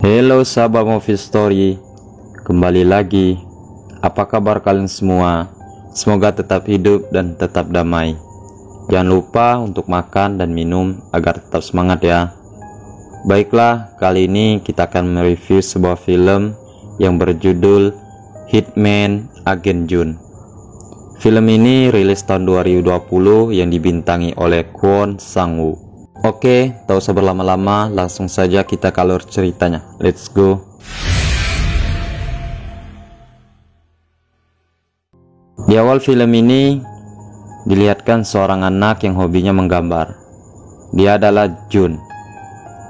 Halo sahabat Movie Story, kembali lagi. Apa kabar kalian semua? Semoga tetap hidup dan tetap damai. Jangan lupa untuk makan dan minum agar tetap semangat ya. Baiklah, kali ini kita akan mereview sebuah film yang berjudul Hitman Agent Jun. Film ini rilis tahun 2020 yang dibintangi oleh Kwon Sang-woo. Oke, tak usah berlama-lama, langsung saja kita ke alur ceritanya. Let's go. Di awal film ini dilihatkan seorang anak yang hobinya menggambar. Dia adalah Jun.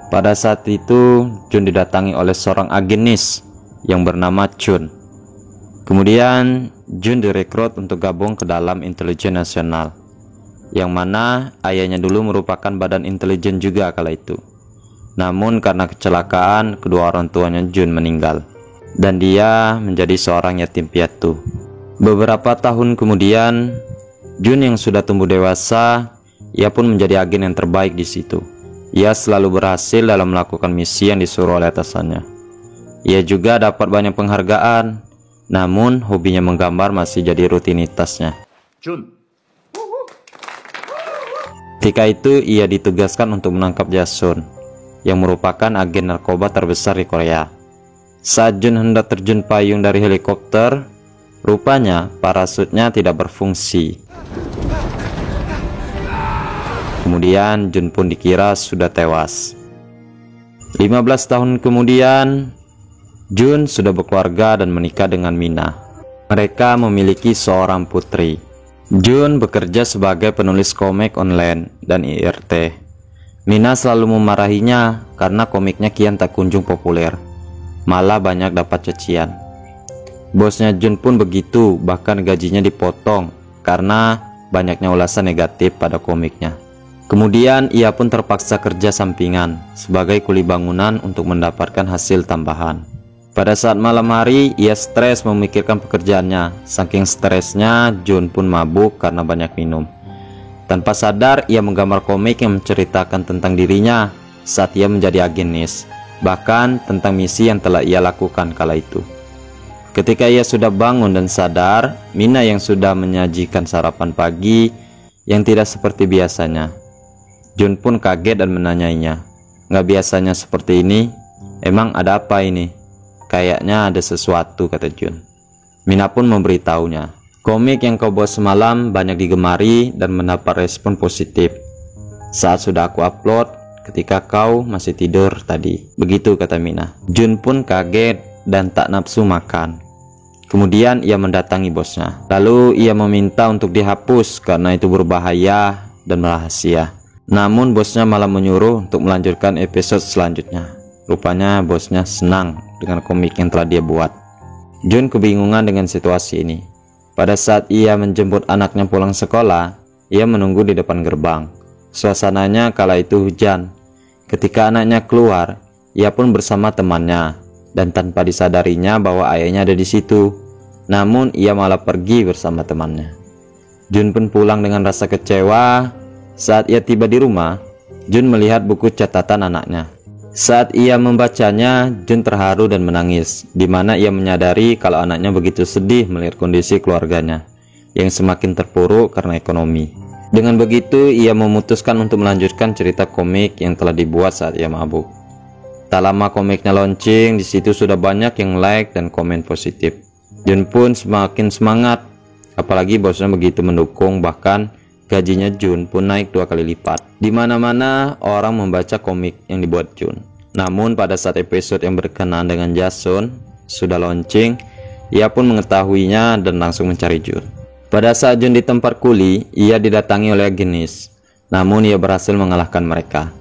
Pada saat itu Jun didatangi oleh seorang agenis yang bernama Chun. Kemudian Jun direkrut untuk gabung ke dalam intelijen nasional, yang mana ayahnya dulu merupakan badan intelijen juga kala itu. Namun karena kecelakaan, kedua orang tuanya Jun meninggal dan dia menjadi seorang yatim piatu. Beberapa tahun kemudian, Jun yang sudah tumbuh dewasa, ia pun menjadi agen yang terbaik di situ. Ia selalu berhasil dalam melakukan misi yang disuruh oleh atasannya. Ia juga dapat banyak penghargaan, namun hobinya menggambar masih jadi rutinitasnya. Jun. Ketika itu ia ditugaskan untuk menangkap Jason, yang merupakan agen narkoba terbesar di Korea. Saat Jun hendak terjun payung dari helikopter, rupanya parasutnya tidak berfungsi. Kemudian Jun pun dikira sudah tewas. 15 tahun kemudian, Jun sudah berkeluarga dan menikah dengan Mina. Mereka memiliki seorang putri. Jun bekerja sebagai penulis komik online dan IRT. Mina selalu memarahinya karena komiknya kian tak kunjung populer, malah banyak dapat cacian. Bosnya Jun pun begitu, bahkan gajinya dipotong karena banyaknya ulasan negatif pada komiknya. Kemudian ia pun terpaksa kerja sampingan sebagai kuli bangunan untuk mendapatkan hasil tambahan. Pada saat malam hari, ia stres memikirkan pekerjaannya. Saking stresnya, Jun pun mabuk karena banyak minum. Tanpa sadar, ia menggambar komik yang menceritakan tentang dirinya saat ia menjadi agenis, bahkan tentang misi yang telah ia lakukan kala itu. Ketika ia sudah bangun dan sadar, Mina yang sudah menyajikan sarapan pagi yang tidak seperti biasanya. Jun pun kaget dan menanyainya, "Nggak biasanya seperti ini? Emang ada apa ini?" "Kayaknya ada sesuatu," kata Jun. Mina pun memberitahunya, "Komik yang kau buat semalam banyak digemari dan mendapat respon positif. Saat sudah aku upload ketika kau masih tidur tadi." Begitu kata Mina. Jun pun kaget dan tak nafsu makan. Kemudian ia mendatangi bosnya. Lalu ia meminta untuk dihapus karena itu berbahaya dan rahasia. Namun bosnya malah menyuruh untuk melanjutkan episode selanjutnya. Rupanya bosnya senang dengan komik yang telah dia buat. Jun kebingungan dengan situasi ini. Pada saat ia menjemput anaknya pulang sekolah, ia menunggu di depan gerbang. Suasananya kala itu hujan. Ketika anaknya keluar, ia pun bersama temannya dan tanpa disadarinya bahwa ayahnya ada di situ. Namun ia malah pergi bersama temannya. Jun pun pulang dengan rasa kecewa. Saat ia tiba di rumah, Jun melihat buku catatan anaknya. Saat ia membacanya, Jun terharu dan menangis, di mana ia menyadari kalau anaknya begitu sedih melihat kondisi keluarganya yang semakin terpuruk karena ekonomi. Dengan begitu, ia memutuskan untuk melanjutkan cerita komik yang telah dibuat saat ia mabuk. Tak lama komiknya launching, di situ sudah banyak yang like dan komen positif. Jun pun semakin semangat, apalagi bosnya begitu mendukung, bahkan gajinya Jun pun naik 2 kali lipat. Di mana-mana orang membaca komik yang dibuat Jun. Namun pada saat episode yang berkenaan dengan Jason sudah launching, ia pun mengetahuinya dan langsung mencari Jun. Pada saat Jun di tempat kuli, ia didatangi oleh agenis. Namun ia berhasil mengalahkan mereka.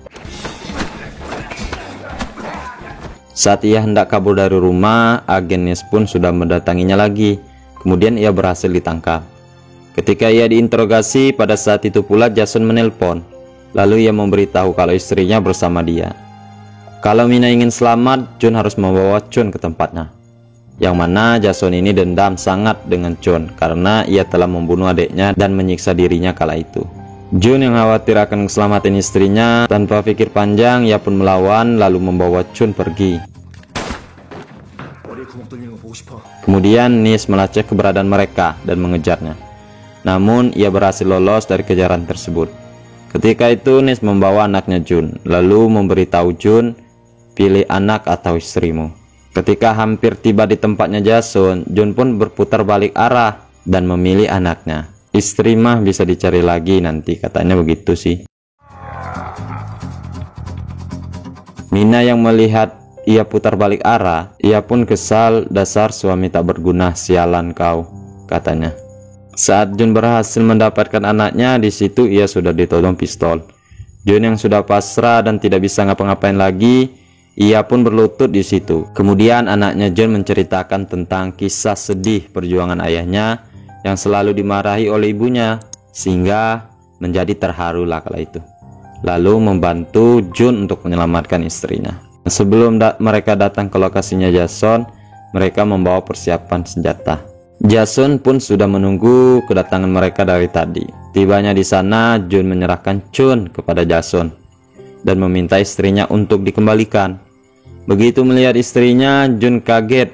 Saat ia hendak kabur dari rumah, agenis pun sudah mendatanginya lagi. Kemudian ia berhasil ditangkap. Ketika ia diinterogasi, pada saat itu pula Jason menelpon. Lalu ia memberitahu kalau istrinya bersama dia. Kalau Mina ingin selamat, Jun harus membawa Chun ke tempatnya. Yang mana Jason ini dendam sangat dengan Chun karena ia telah membunuh adiknya dan menyiksa dirinya kala itu. Jun yang khawatir akan keselamatan istrinya, tanpa pikir panjang ia pun melawan lalu membawa Chun pergi. Kemudian Nis melacak keberadaan mereka dan mengejarnya. Namun ia berhasil lolos dari kejaran tersebut. Ketika itu Nis membawa anaknya Jun, lalu memberitahu Jun, pilih anak atau istrimu. Ketika hampir tiba di tempatnya Jason, Jun pun berputar balik arah dan memilih anaknya. Istri mah bisa dicari lagi nanti, katanya begitu sih. Mina yang melihat ia putar balik arah, ia pun kesal, dasar suami tak berguna, sialan kau, katanya. Saat Jun berhasil mendapatkan anaknya, di situ ia sudah ditodong pistol. Jun yang sudah pasrah dan tidak bisa ngapa-ngapain lagi, ia pun berlutut di situ. Kemudian anaknya Jun menceritakan tentang kisah sedih perjuangan ayahnya yang selalu dimarahi oleh ibunya, sehingga menjadi terharu lah kala itu. Lalu membantu Jun untuk menyelamatkan istrinya. Sebelum mereka datang ke lokasinya Jason, mereka membawa persiapan senjata. Jason pun sudah menunggu kedatangan mereka dari tadi. Tibanya di sana, Jun menyerahkan Chun kepada Jason dan meminta istrinya untuk dikembalikan. Begitu melihat istrinya, Jun kaget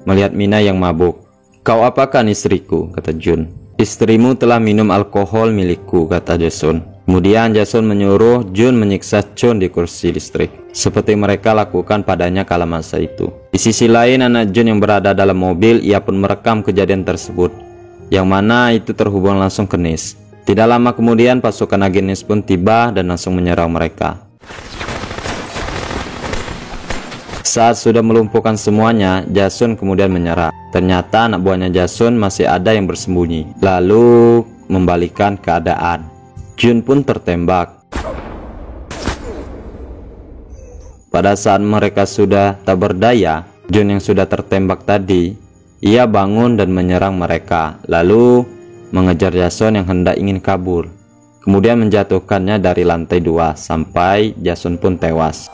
melihat Mina yang mabuk. Kau apakan istriku, kata Jun. Istrimu telah minum alkohol milikku, kata Jason. Kemudian Jason menyuruh Jun menyiksa Chun di kursi listrik, seperti mereka lakukan padanya kala masa itu. Di sisi lain, anak Jun yang berada dalam mobil, ia pun merekam kejadian tersebut, yang mana itu terhubung langsung ke Nis. Tidak lama kemudian pasukan agen Nis pun tiba dan langsung menyerang mereka. Saat sudah melumpuhkan semuanya, Jason kemudian menyerah. Ternyata anak buahnya Jason masih ada yang bersembunyi, lalu membalikan keadaan. Jun pun tertembak. Pada saat mereka sudah tak berdaya, Jun yang sudah tertembak tadi, ia bangun dan menyerang mereka, lalu mengejar Jason yang hendak ingin kabur. Kemudian menjatuhkannya dari lantai 2 sampai Jason pun tewas.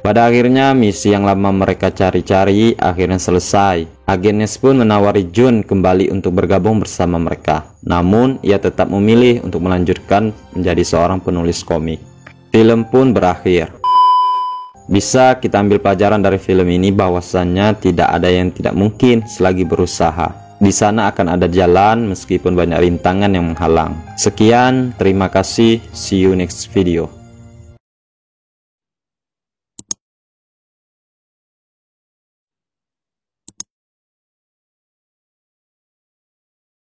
Pada akhirnya misi yang lama mereka cari-cari akhirnya selesai. Agen Nis pun menawari Jun kembali untuk bergabung bersama mereka. Namun ia tetap memilih untuk melanjutkan menjadi seorang penulis komik. Film pun berakhir. Bisa kita ambil pelajaran dari film ini bahwasannya tidak ada yang tidak mungkin selagi berusaha. Di sana akan ada jalan meskipun banyak rintangan yang menghalang. Sekian, terima kasih, see you next video.